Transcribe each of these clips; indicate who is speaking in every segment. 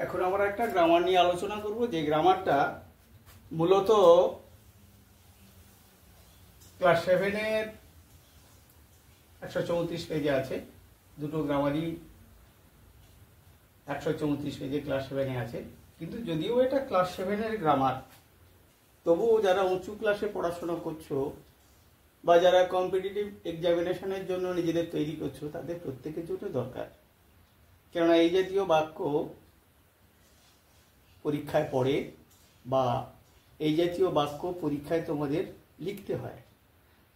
Speaker 1: এখন আমরা একটা গ্রামার নিয়ে আলোচনা করব, যে গ্রামারটা মূলত ক্লাস 7-এর 134 পেজে আছে। দুটো গ্রামারই 134 পেজে ক্লাস 7-এ আছে। কিন্তু যদিও এটা ক্লাস 7-এর গ্রামার, তবুও যারা উঁচু ক্লাসে পড়াশোনা করছো বা যারা কম্পিটিটিভ এক্সামিনেশনের জন্য নিজেদের তৈরি করছো, তাদের প্রত্যেকের জন্য দরকার। কেননা এই জাতীয় বাক্য পরীক্ষায় পড়ে বা এই জাতীয় বাক্য পরীক্ষায় তোমাদের লিখতে হয়।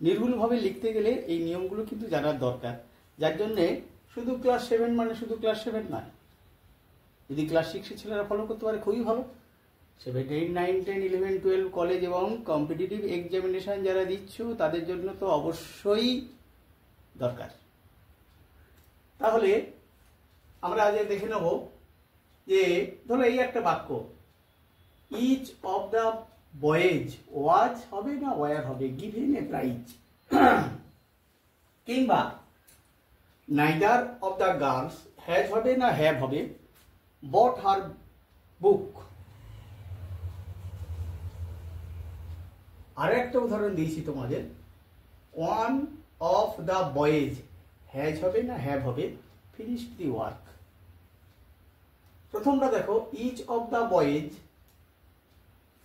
Speaker 1: নির্ভুলভাবে লিখতে গেলে এই নিয়মগুলো কিন্তু জানার দরকার। যার জন্যে শুধু ক্লাস 7 মানে শুধু ক্লাস 7 নয়, যদি ক্লাস 6-এর ছেলেরা ফলো করতে পারে খুবই ভালো। 7, 8, 9, 10, 11, 12 কলেজ এবং কম্পিটিটিভ এক্সামিনেশন যারা দিচ্ছ তাদের জন্য তো অবশ্যই দরকার। তাহলে আমরা আজ দেখে নেব যে ধরো এই একটা বাক্য, ইচ অফ দ্য বয়েজ ওয়াজ হবে না ওয়ার হবে গিভেন এ প্রাইজ, কিংবা neither of the girls has হবে না হ্যাভ হবে বট হার বুক। আর একটা উদাহরণ দিয়েছি তোমাদের, one of the boys has হবে না হ্যাভ হবে ফিনিশড দি ওয়ার্ক। প্রথমটা দেখো, ইচ অফ দ্য বয়েজ,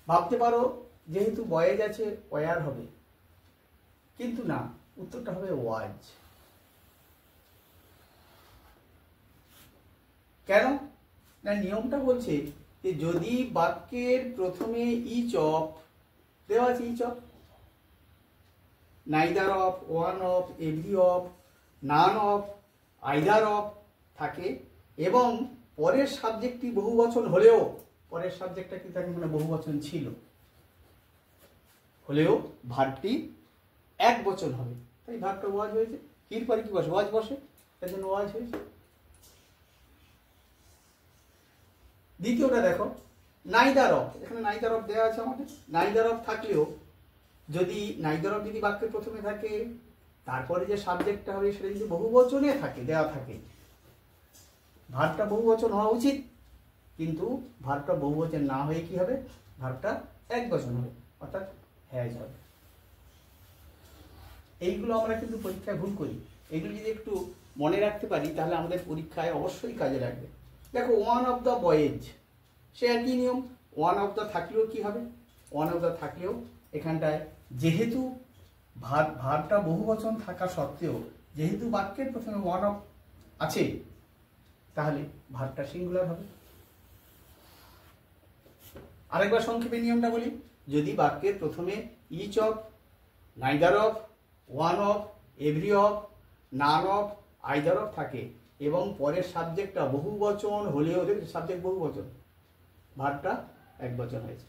Speaker 1: ভাবতে পারো যেহেতু বয়েজ আছে ওয়ার হবে, কিন্তু না, উত্তরটা হবে ওয়াজ। কেন না, নিয়মটা বলছে যে যদি বাক্যের প্রথমে ইচ অফ দেওয়া আছে, each of, neither of, one of, every of, none of, either of থাকে এবং পরের সাবজেক্টটি বহুবচন হলেও, পরের সাবজেক্টটা কিন্তু মানে বহুবচন ছিল হলেও ভার্বটি এক বচন হবে, তাই ভার্বটা ওয়াজ হয়েছে। কির পরে কি বসে? ওয়াজ বসে, তার জন্য ওয়াজ হয়েছে। দ্বিতীয়টা দেখো, নাইদার অফ, এখানে নাইদার অফ দেওয়া আছে আমাদের। নাইদার অফ থাকলেও যদি নাইদার অফ যদি বাক্যের প্রথমে থাকে, তারপরে যে সাবজেক্টটা হবে সেটা যদি বহুবচনে থাকে, দেওয়া থাকে, ভার্বটা বহুবচন হওয়া উচিত, কিন্তু ভার্বটা বহুবচন না হয়ে কি হবে, ভার্বটা এক বচন হবে, অর্থাৎ হ্যাজ হবে। এইগুলো আমরা কিন্তু পরীক্ষায় ভুল করি। এগুলো যদি একটু মনে রাখতে পারি তাহলে আমাদের পরীক্ষায় অবশ্যই কাজে লাগবে। দেখো, ওয়ান অফ দ্য বয়েজ, সে একই নিয়ম, ওয়ান অফ দ্য থাকলেও কি হবে, ওয়ান অফ দ্য থাকলেও এখানটায় যেহেতু ভার্বটা বহুবচন থাকা সত্ত্বেও যেহেতু বাক্যের প্রথমে ওয়ান অফ আছে, তাহলে ভার্বটা সিঙ্গুলার হবে। আরেকবার সংক্ষেপে নিয়মটা বলি, যদি বাক্যের প্রথমে each of, neither of, one of, every of, none of, either of থাকে এবং পরের সাবজেক্টটা বহুবচন হলেও, সাবজেক্ট বহুবচন, ভার্বটা এক বচন হয়েছে।